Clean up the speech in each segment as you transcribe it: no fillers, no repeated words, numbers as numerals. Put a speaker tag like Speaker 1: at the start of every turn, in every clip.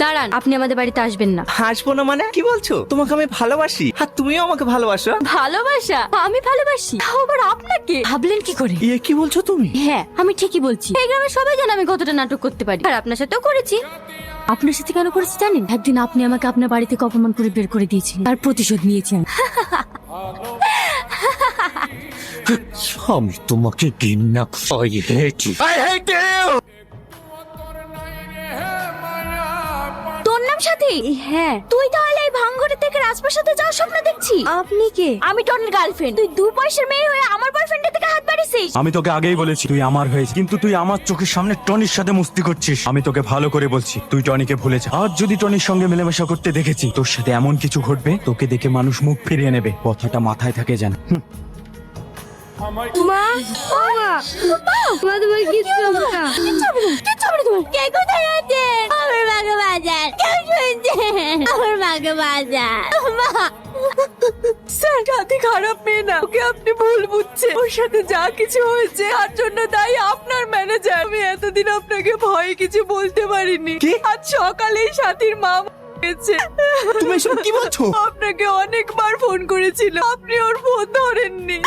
Speaker 1: দাঁড়ান, আপনি আমাদের বাড়িতে আসবেন না।
Speaker 2: হাসবো না মানে কি বলছো? তোমাকে আমি ভালোবাসি আর তুমিও আমাকে ভালোবাসো।
Speaker 1: ভালোবাসা? আমি ভালোবাসি? তাও আবার আপনাকে? ভাবলেন কি করে?
Speaker 2: ইয়ে কি বলছো তুমি?
Speaker 1: হ্যাঁ, আমি ঠিকই বলছি। এই গ্রামের সবাই জানে আমি কতটা নাটক করতে পারি, আর আপনার সাথেও করেছি। আপনার সাথে কেন করেছি জানেন? একদিন আপনি আমাকে আপনার বাড়ি থেকে অপমান করে বের করে দিয়েছিলেন, তার প্রতিশোধ নিয়েছেন।
Speaker 3: আমি তোমাকে ঘৃণা করি। I hate you!
Speaker 1: তোর নাম সাথী? হ্যাঁ। তুই তাহলে এই ভাঙঘরে থেকে রাজপ্রাসাদে যাওয়ার স্বপ্ন দেখছি? আপনি কে? আমি টনির গার্লফ্রেন্ড। তুই দু পয়সার মেয়ে হয়ে আমার বয়ফ্রেন্ডের থেকে হাত বাড়িয়েছিস।
Speaker 4: আমি তোকে আগেই বলেছি তুই আমার হয়েছিস, কিন্তু তুই আমার চোখের সামনে টনির সাথে মস্তি করছিস। আমি তোকে ভালো করে বলছি, তুই টনিকে ভুলে যা। আজ যদি টনির সঙ্গে মেলামেশা করতে দেখেছি, তোর সাথে এমন কিছু ঘটবে, তোকে দেখে মানুষ মুখ ফিরিয়ে নেবে। কথাটা মাথায় থাকে যেন।
Speaker 1: মা, মা, মা, তোমার কিচ্ছু হবে না। কিচ্ছু হবে না, কিচ্ছু হবে না তোমার। কে কোথায় আছে? আমার মাকে বাজার। কেউ শুনছে? আমার মাকে বাজার। মা।
Speaker 5: স্যার, সাথী খারাপ মেয়ে না, ওকে আপনি ভুল বুঝছেন। ওর সাথে যা কিছু হয়েছে তার জন্য দায়ী আপনার ম্যানেজার। আমি এতদিন আপনাকে ভয়ে কিছু বলতে পারিনি।
Speaker 2: কি?
Speaker 5: আজ সকালেই সাথীর মা গেছে।
Speaker 2: তুমি এসব কি বলছো?
Speaker 5: আপনাকে অনেকবার ফোন করেছিল, আপনি ওর ফোন ধরেননি।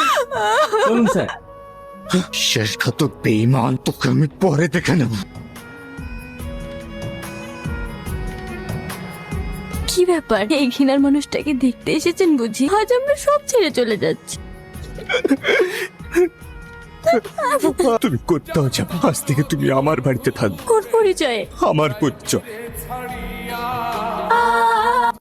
Speaker 4: চলুন স্যার।
Speaker 3: শেষঘাতক বেঈমান, তোকে আমি পরে দেখে নেব।
Speaker 1: কি ব্যাপার? এই ঘৃণার মানুষটাকে দেখতে এসেছেন বুঝি? আজ আমরা সব ছেড়ে চলে যাচ্ছি।
Speaker 3: তুমি কোথাও যাবে? আজ থেকে তুমি আমার বাড়িতে থাকবে।
Speaker 1: কোন পরিচয়ে?
Speaker 3: আমার পরিচয়